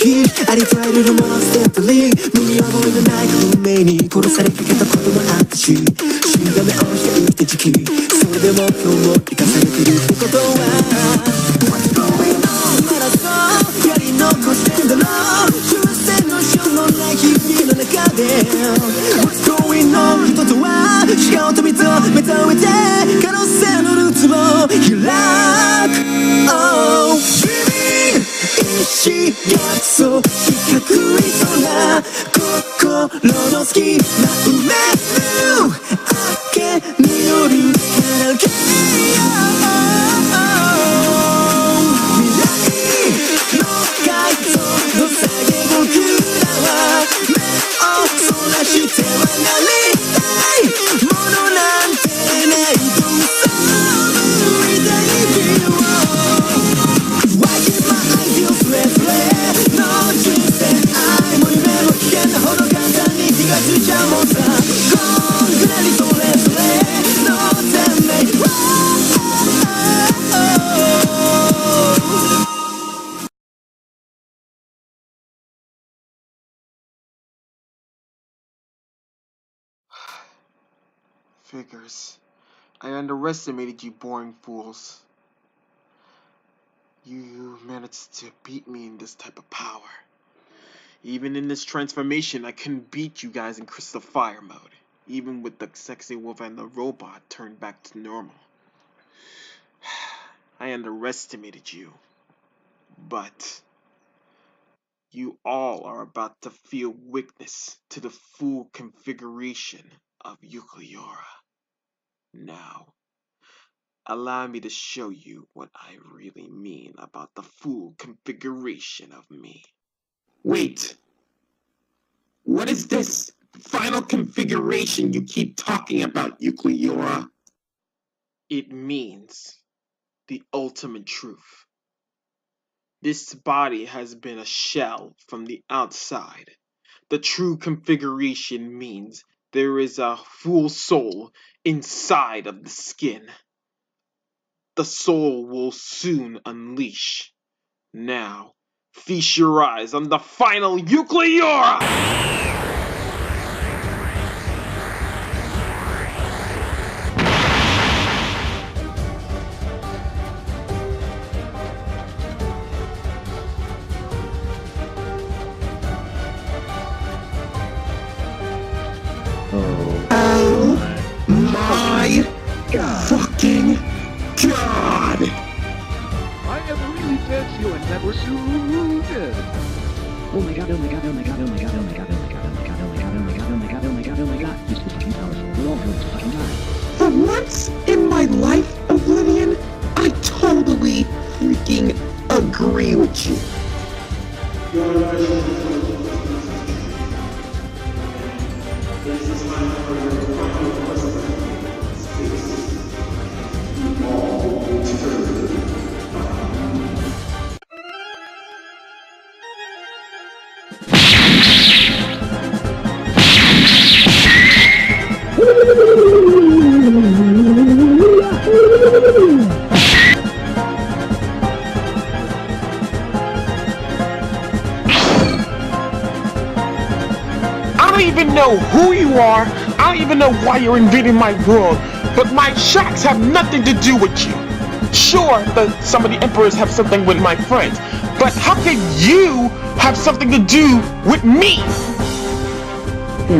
時ありとあらゆるものステップリー身に覚えのない運命に殺されかけたこともあったし死んだ目をして生きた時期それでも今日も生かされてるってことは What's going on まだそうやり残してんだろう終戦の書のない日々の中で What's going on 人とは違うと認めた上で可能性のルーツを開く Oh Dreaming 意志がそう四角い空心の隙間埋める明けによるカラオケ未来の街灯の下げ僕らは目をそらしてはなりたいものなんてないと嘘の見たい日を Why keep my ideals restless の人生愛も夢も危険なほど簡単に気がついちゃうもんさこんぐらいそれぞれのために Figures. I underestimated you boring fools. You managed to beat me in this type of power. Even in this transformation, I couldn't beat you guys in Crystal Fire mode. Even with the sexy wolf and the robot turned back to normal. I underestimated you. But you all are about to feel weakness to the full configuration of Eucleora. Now, allow me to show you what I really mean about the full configuration of me. Wait. What is this final configuration you keep talking about, Eucleora? It means the ultimate truth. This body has been a shell from the outside. The true configuration means there is a full soul inside of the skin. The soul will soon unleash. Now, feast your eyes on the final Eucleora! Oh my fucking god! I am really dead you and never suited. Oh my god, oh my god, oh my god, oh my god, oh my god, oh my god, oh my god, oh my god, oh my god, oh my god, oh my god, oh my god. He's too fucking powerful. We're all going to fucking die. For once in my life, Oblivion, I totally freaking agree with you. I don't even know who you are, I don't even know why you're invading my world, but my tracks have nothing to do with you. Sure, some of the emperors have something with my friends, but how can you have something to do with me? So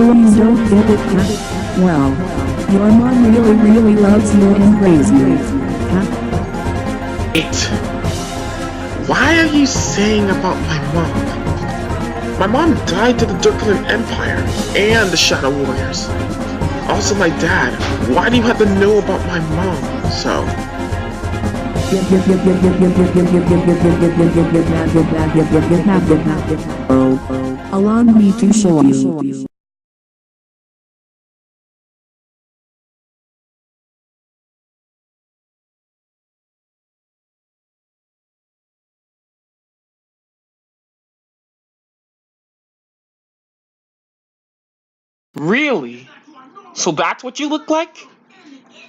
you don't get it, huh? Well, your mom really loves you and praise you, huh? Why are you saying about my mom? My mom died to the Durkland Empire and the Shadow Warriors. Also my dad. Why do you have to know about my mom? So... Allow me to show you. Really? So that's what you look like?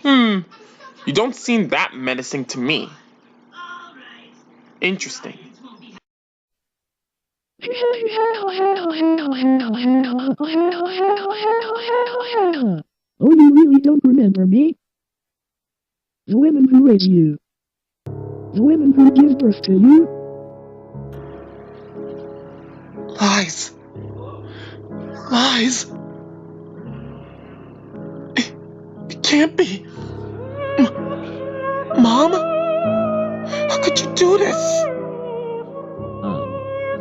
You don't seem that menacing to me. Interesting. Oh, you really don't remember me? The women who raised you. The women who give birth to you. Lies. Lies. It can't be. Mom? How could you do this?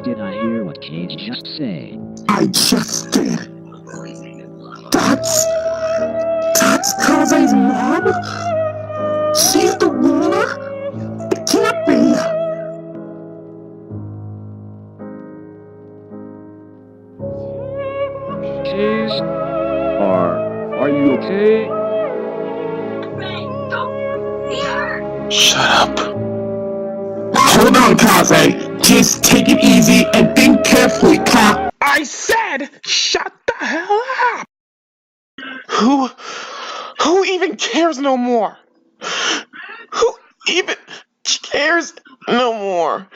Did I hear what Cage just say? I just did. That's Kaze's mom? She's the ruler? It can't be. Cage? Are you okay? Shut up. Hold on, Kaze. Just take it easy and think carefully, I said, shut the hell up! Who even cares no more? Who even cares no more?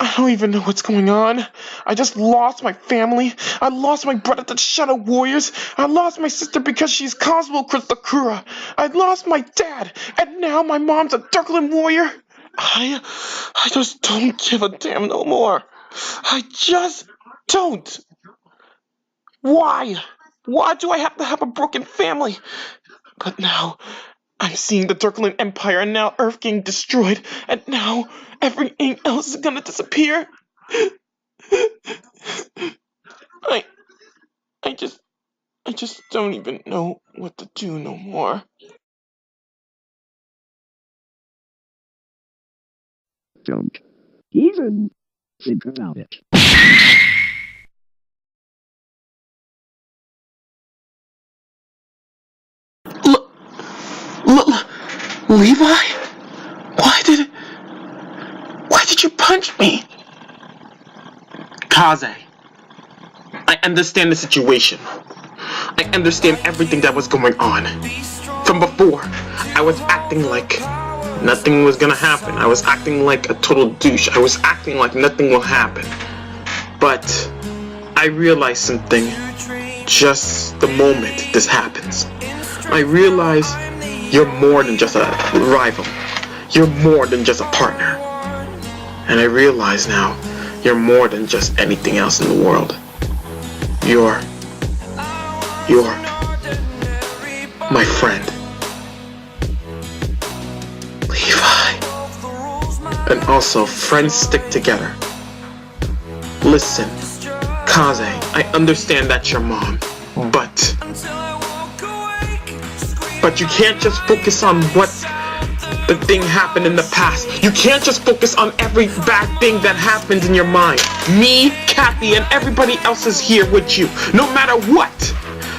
I don't even know what's going on. I just lost my family. I lost my brother to the Shadow Warriors. I lost my sister because she's Cosmo Crystal. I lost my dad, and now my mom's a Darkland Warrior. I just don't give a damn no more. I just don't. Why? Why do I have to have a broken family? But now, I'm seeing the Darkland Empire, and now Earth getting destroyed, and now everything else is gonna disappear. I just don't even know what to do no more. Don't even think about it. Levi? Why did you punch me? Kaze, I understand the situation. I understand everything that was going on. From before, I was acting like nothing was gonna happen. I was acting like a total douche. I was acting like nothing will happen. But I realized something just the moment this happens. I realized you're more than just a rival. You're more than just a partner. And I realize now, you're more than just anything else in the world. You're my friend. Levi. And also, friends stick together. Listen, Kaze, I understand that's your mom, but you can't just focus on what the thing happened in the past. You can't just focus on every bad thing that happens in your mind. Me, Kathy, and everybody else is here with you, no matter what.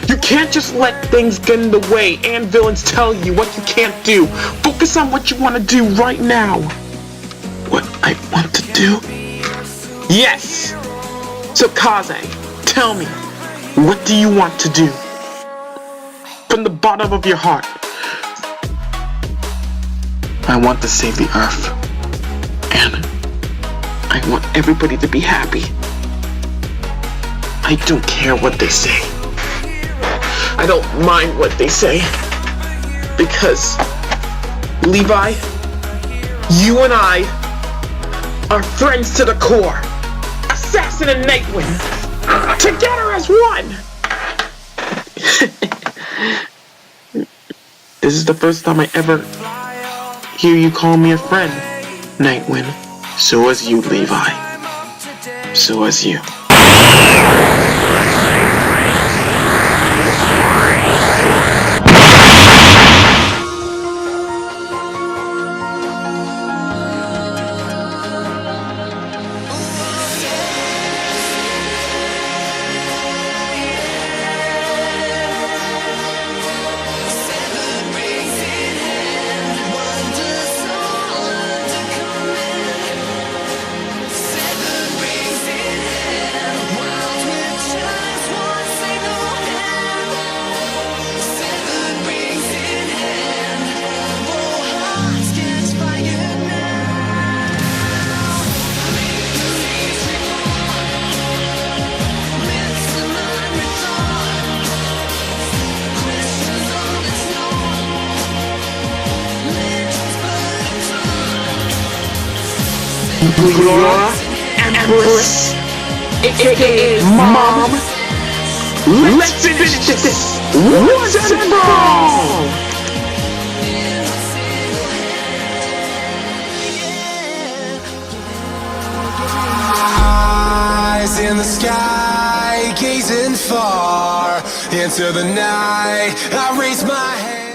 You can't just let things get in the way and villains tell you what you can't do. Focus on what you want to do right now. What I want to do? Yes! So Kaze, tell me, what do you want to do? From the bottom of your heart. I want to save the Earth. And I want everybody to be happy. I don't care what they say. I don't mind what they say. Because, Levi, you and I are friends to the core. Assassin and Nightwing. Together as one! This is the first time I ever hear you call me a friend, Nightwing. So was you, Levi. So was you. Glora, Empress, aka Mom. Let's finish this once and for all. Eyes in the sky, gazing far into the night. I raise my hand.